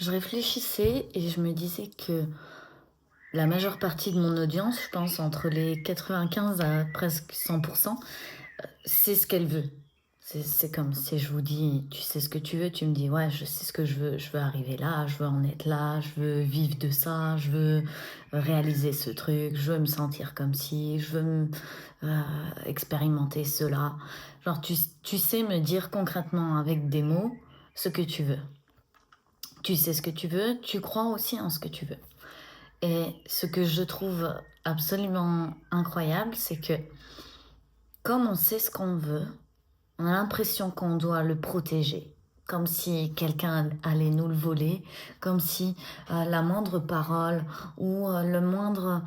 Je réfléchissais et je me disais que la majeure partie de mon audience, je pense entre les 95 à presque 100%, c'est ce qu'elle veut. C'est comme si je vous dis: «Tu sais ce que tu veux?» tu me dis: «Ouais, je sais ce que je veux arriver là, je veux en être là, je veux vivre de ça, je veux réaliser ce truc, je veux me sentir comme ci, je veux expérimenter cela». Genre tu sais me dire concrètement avec des mots ce que tu veux. Tu sais ce que tu veux, tu crois aussi en ce que tu veux. Et ce que je trouve absolument incroyable, c'est que comme on sait ce qu'on veut, on a l'impression qu'on doit le protéger, comme si quelqu'un allait nous le voler, comme si la moindre parole ou le moindre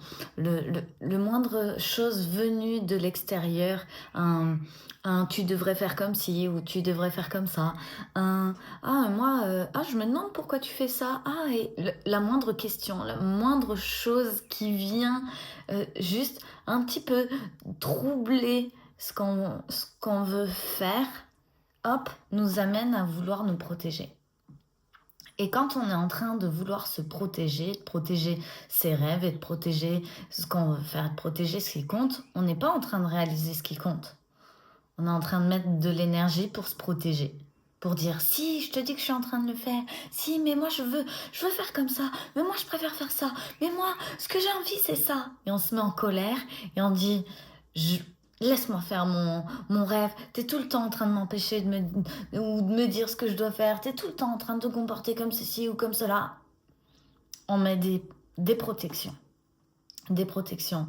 chose venue de l'extérieur, un tu devrais faire comme ci ou tu devrais faire comme ça, un moi, je me demande pourquoi tu fais ça, et la moindre question, la moindre chose qui vient juste un petit peu troubler ce qu'on veut faire, hop, nous amène à vouloir nous protéger. Et quand on est en train de vouloir se protéger, de protéger ses rêves et de protéger ce qu'on veut faire, de protéger ce qui compte, on n'est pas en train de réaliser ce qui compte. On est en train de mettre de l'énergie pour se protéger. Pour dire, si, je te dis que je suis en train de le faire. Si, mais moi, je veux faire comme ça. Mais moi, je préfère faire ça. Mais moi, ce que j'ai envie, c'est ça. Et on se met en colère et on dit, je, laisse-moi faire mon rêve. T'es tout le temps en train de m'empêcher ou de me dire ce que je dois faire. T'es tout le temps en train de te comporter comme ceci ou comme cela. On met des protections. Des protections.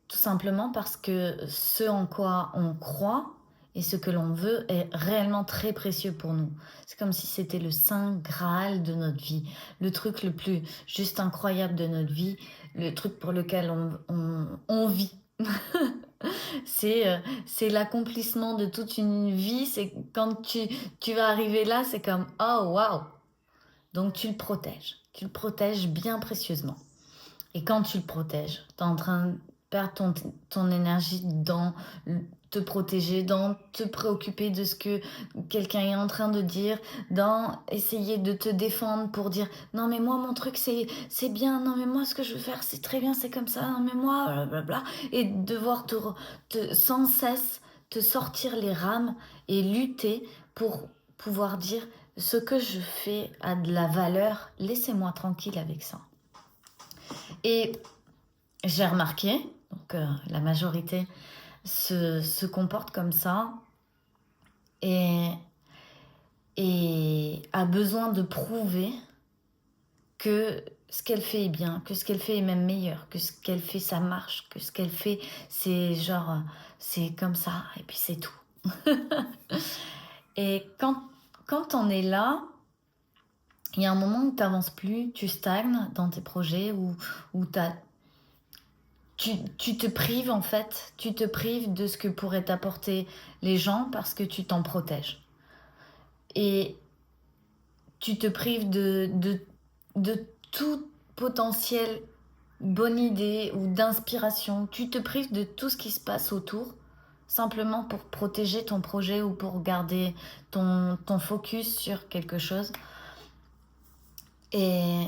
Tout simplement parce que ce en quoi on croit et ce que l'on veut est réellement très précieux pour nous. C'est comme si c'était le saint graal de notre vie, le truc le plus juste incroyable de notre vie, le truc pour lequel on vit. C'est l'accomplissement de toute une vie, c'est quand tu vas arriver là, c'est comme oh waouh. Donc tu le protèges bien précieusement. Et quand tu le protèges, tu es en train de perdre ton énergie dans te protéger, dans te préoccuper de ce que quelqu'un est en train de dire, dans essayer de te défendre pour dire non mais moi mon truc c'est bien, non mais moi ce que je veux faire c'est très bien, c'est comme ça, non mais moi blablabla, et devoir sans cesse te sortir les rames et lutter pour pouvoir dire ce que je fais a de la valeur, laissez-moi tranquille avec ça. Et j'ai remarqué, donc la majorité se comporte comme ça et, et a besoin de prouver que ce qu'elle fait est bien, que ce qu'elle fait est même meilleur, que ce qu'elle fait ça marche, que ce qu'elle fait c'est genre c'est comme ça et puis c'est tout. Et quand on est là, il y a un moment où tu n'avances plus, tu stagnes dans tes projets où tu te prives en fait, tu te prives de ce que pourraient t'apporter les gens parce que tu t'en protèges. Et tu te prives de tout potentiel bonne idée ou d'inspiration. Tu te prives de tout ce qui se passe autour simplement pour protéger ton projet ou pour garder ton focus sur quelque chose. Et,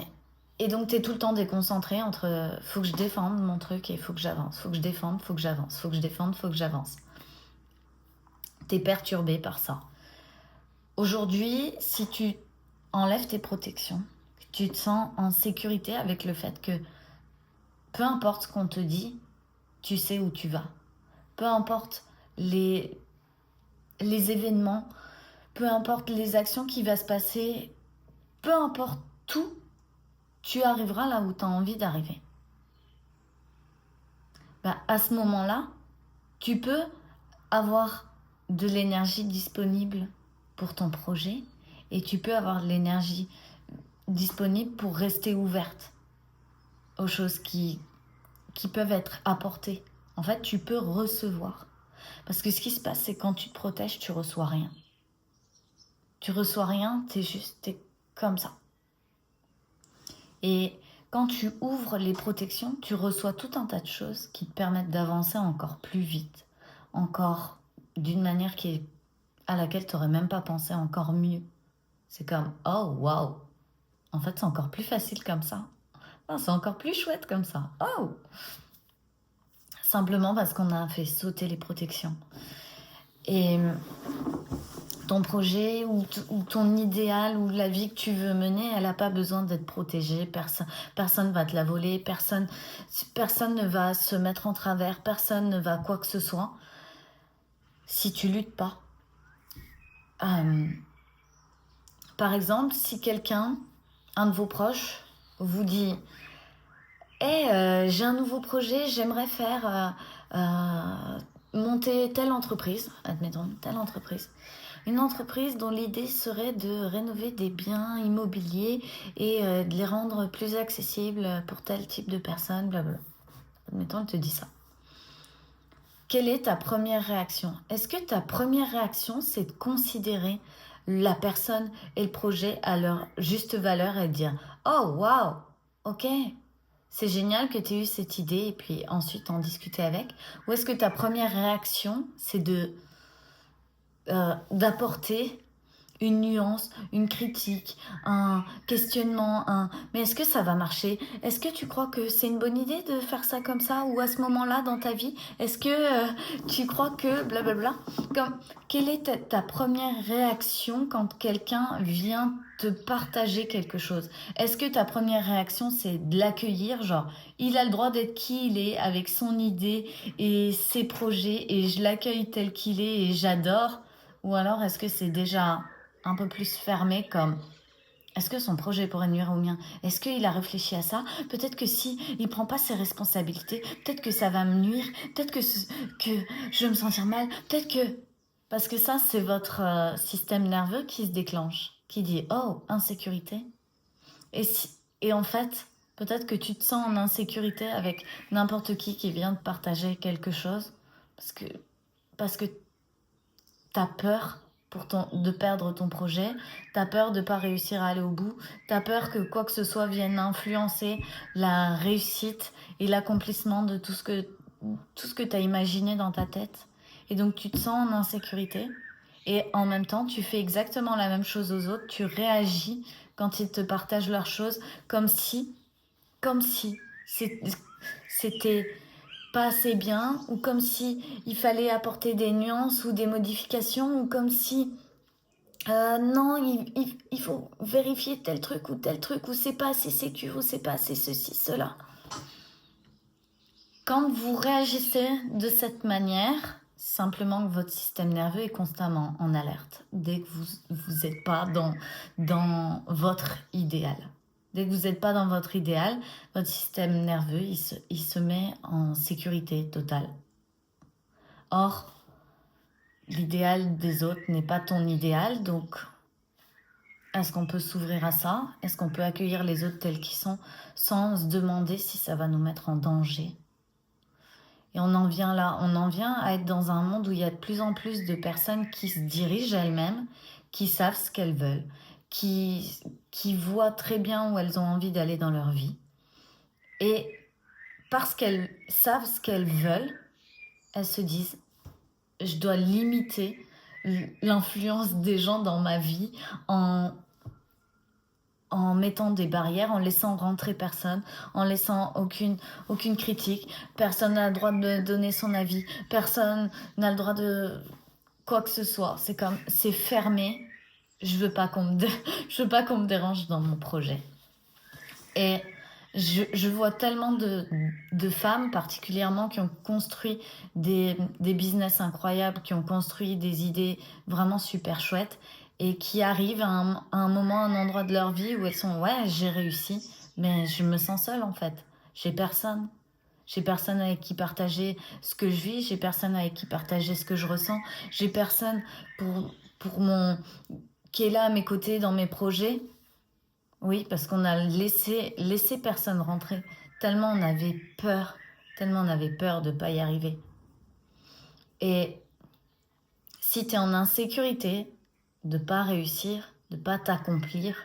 et donc, tu es tout le temps déconcentré entre faut que je défende mon truc et faut que j'avance. Faut que je défende, faut que j'avance. Faut que je défende, faut que j'avance. Tu es perturbé par ça. Aujourd'hui, si tu enlèves tes protections, tu te sens en sécurité avec le fait que peu importe ce qu'on te dit, tu sais où tu vas. Peu importe les événements, peu importe les actions qui vont se passer, peu importe tout, tu arriveras là où tu as envie d'arriver. À ce moment-là, tu peux avoir de l'énergie disponible pour ton projet et tu peux avoir de l'énergie disponible pour rester ouverte aux choses qui peuvent être apportées. En fait, tu peux recevoir. Parce que ce qui se passe, c'est quand tu te protèges, tu reçois rien. Tu reçois rien, t'es comme ça. Et quand tu ouvres les protections, tu reçois tout un tas de choses qui te permettent d'avancer encore plus vite, encore d'une manière à laquelle tu n'aurais même pas pensé, encore mieux. C'est comme, oh waouh, En fait, c'est encore plus facile comme ça. Ah, c'est encore plus chouette comme ça. Oh! Simplement parce qu'on a fait sauter les protections. Et ton projet ou ton idéal ou la vie que tu veux mener, elle n'a pas besoin d'être protégée. Personne va te la voler, personne ne va se mettre en travers, personne ne va quoi que ce soit si tu luttes pas. Par exemple, si quelqu'un, un de vos proches, vous dit hey, j'ai un nouveau projet, j'aimerais faire monter telle entreprise, admettons, telle entreprise. Une entreprise dont l'idée serait de rénover des biens immobiliers et de les rendre plus accessibles pour tel type de personnes, blablabla. Admettons, elle te dit ça. Quelle est ta première réaction? Est-ce que ta première réaction, c'est de considérer la personne et le projet à leur juste valeur et de dire « Oh, waouh, ok, c'est génial que tu aies eu cette idée » et puis ensuite en discuter avec? Ou est-ce que ta première réaction, c'est d'apporter une nuance, une critique, un questionnement, mais est-ce que ça va marcher? Est-ce que tu crois que c'est une bonne idée de faire ça comme ça? Ou à ce moment-là dans ta vie, est-ce que tu crois que blablabla? Quelle est ta première réaction quand quelqu'un vient te partager quelque chose? Est-ce que ta première réaction, c'est de l'accueillir, genre, il a le droit d'être qui il est, avec son idée et ses projets, et je l'accueille tel qu'il est et j'adore? Ou alors est-ce que c'est déjà un peu plus fermé, comme est-ce que son projet pourrait nuire au mien? Est-ce qu'il a réfléchi à ça? Peut-être que si il prend pas ses responsabilités, peut-être que ça va me nuire, peut-être que je vais me sentir mal, peut-être que... Parce que ça, c'est votre système nerveux qui se déclenche, qui dit «Oh, insécurité». Et en fait, peut-être que tu te sens en insécurité avec n'importe qui vient de partager quelque chose, parce que t'as peur de perdre ton projet, t'as peur de pas réussir à aller au bout, t'as peur que quoi que ce soit vienne influencer la réussite et l'accomplissement de tout ce que t'as imaginé dans ta tête. Et donc tu te sens en insécurité et en même temps tu fais exactement la même chose aux autres, tu réagis quand ils te partagent leurs choses comme si c'était pas assez bien, ou comme si il fallait apporter des nuances ou des modifications, ou comme si non, il faut vérifier tel truc, ou c'est pas assez sécure, ou c'est pas assez ceci, cela. Quand vous réagissez de cette manière, simplement que votre système nerveux est constamment en alerte dès que vous n'êtes pas dans votre idéal. Dès que vous n'êtes pas dans votre idéal, votre système nerveux, il se met en sécurité totale. Or, l'idéal des autres n'est pas ton idéal, donc est-ce qu'on peut s'ouvrir à ça? Est-ce qu'on peut accueillir les autres tels qu'ils sont sans se demander si ça va nous mettre en danger? Et on en vient là, on en vient à être dans un monde où il y a de plus en plus de personnes qui se dirigent elles-mêmes, qui savent ce qu'elles veulent, qui voient très bien où elles ont envie d'aller dans leur vie. Et parce qu'elles savent ce qu'elles veulent, elles se disent « je dois limiter l'influence des gens dans ma vie en mettant des barrières, en laissant rentrer personne, en laissant aucune critique. Personne n'a le droit de donner son avis, personne n'a le droit de quoi que ce soit. C'est fermé. Je veux pas qu'on me dérange dans mon projet. Et je vois tellement de femmes particulièrement qui ont construit des business incroyables, qui ont construit des idées vraiment super chouettes et qui arrivent à un moment, un endroit de leur vie où elles sont ouais, j'ai réussi, mais je me sens seule en fait. J'ai personne. J'ai personne avec qui partager ce que je vis, j'ai personne avec qui partager ce que je ressens, j'ai personne qui est là à mes côtés dans mes projets. Oui, parce qu'on a laissé personne rentrer, tellement on avait peur de ne pas y arriver. Et si tu es en insécurité de ne pas réussir, de ne pas t'accomplir,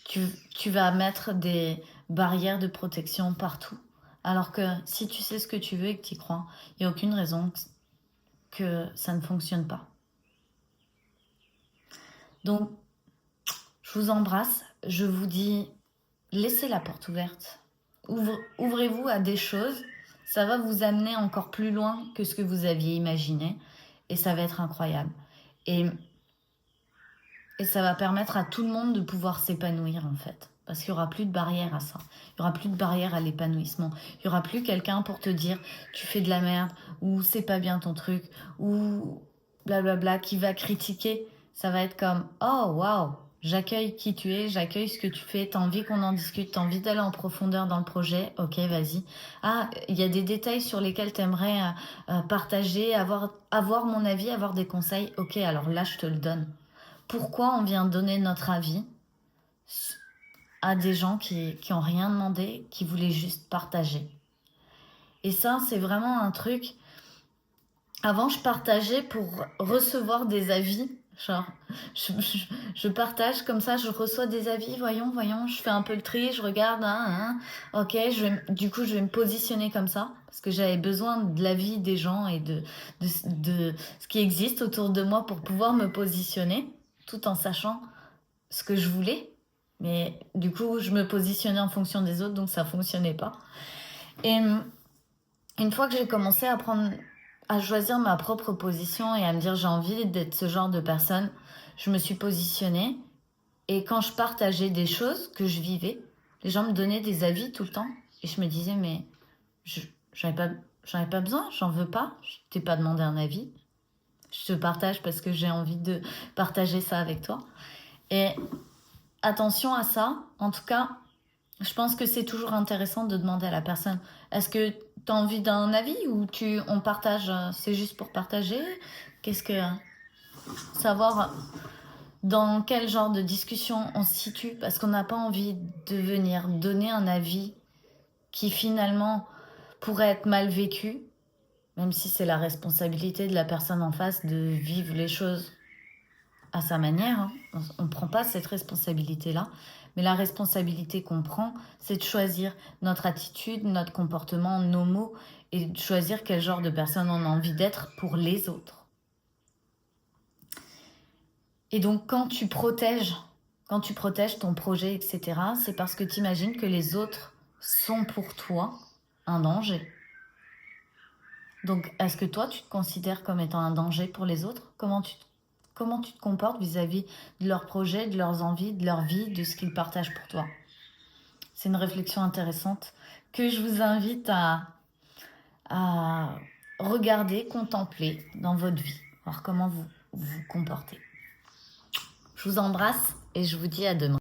tu vas mettre des barrières de protection partout. Alors que si tu sais ce que tu veux et que tu y crois, il n'y a aucune raison que ça ne fonctionne pas. Donc, je vous embrasse. je vous dis, laissez la porte ouverte. Ouvrez-vous à des choses. Ça va vous amener encore plus loin que ce que vous aviez imaginé. Et ça va être incroyable. Et ça va permettre à tout le monde de pouvoir s'épanouir, en fait. Parce qu'il n'y aura plus de barrière à ça. Il n'y aura plus de barrière à l'épanouissement. Il n'y aura plus quelqu'un pour te dire tu fais de la merde, ou c'est pas bien ton truc, ou blablabla, qui va critiquer. Ça va être comme oh waouh, j'accueille qui tu es, j'accueille ce que tu fais, t'as envie qu'on en discute, t'as envie d'aller en profondeur dans le projet, ok, vas-y. Ah, il y a des détails sur lesquels t'aimerais partager, avoir mon avis, avoir des conseils, ok, alors là je te le donne. Pourquoi on vient donner notre avis à des gens qui ont rien demandé, qui voulaient juste partager? Et ça, c'est vraiment un truc. Avant, je partageais pour recevoir des avis. Genre, je partage comme ça, je reçois des avis, voyons, je fais un peu le tri, je regarde, ok, du coup, je vais me positionner comme ça, parce que j'avais besoin de l'avis des gens et de ce qui existe autour de moi pour pouvoir me positionner, tout en sachant ce que je voulais. Mais du coup, je me positionnais en fonction des autres, donc ça fonctionnait pas. Et une fois que j'ai commencé à choisir ma propre position et à me dire j'ai envie d'être ce genre de personne, je me suis positionnée. Et quand je partageais des choses que je vivais, les gens me donnaient des avis tout le temps. Et je me disais, mais j'en ai pas besoin, j'en veux pas. Je t'ai pas demandé un avis. Je te partage parce que j'ai envie de partager ça avec toi. Et attention à ça. En tout cas, je pense que c'est toujours intéressant de demander à la personne, est-ce que tu as envie d'un avis ou on partage, c'est juste pour partager? Qu'est-ce que... Savoir dans quel genre de discussion on se situe, parce qu'on n'a pas envie de venir donner un avis qui finalement pourrait être mal vécu, même si c'est la responsabilité de la personne en face de vivre les choses à sa manière. Hein. On ne prend pas cette responsabilité-là. Mais la responsabilité qu'on prend, c'est de choisir notre attitude, notre comportement, nos mots, et de choisir quel genre de personne on a envie d'être pour les autres. Et donc, quand tu protèges ton projet, etc., c'est parce que tu imagines que les autres sont pour toi un danger. Donc, est-ce que toi, tu te considères comme étant un danger pour les autres? Comment tu te comportes vis-à-vis de leurs projets, de leurs envies, de leur vie, de ce qu'ils partagent pour toi? C'est une réflexion intéressante que je vous invite à regarder, contempler dans votre vie, voir comment vous vous comportez. Je vous embrasse et je vous dis à demain.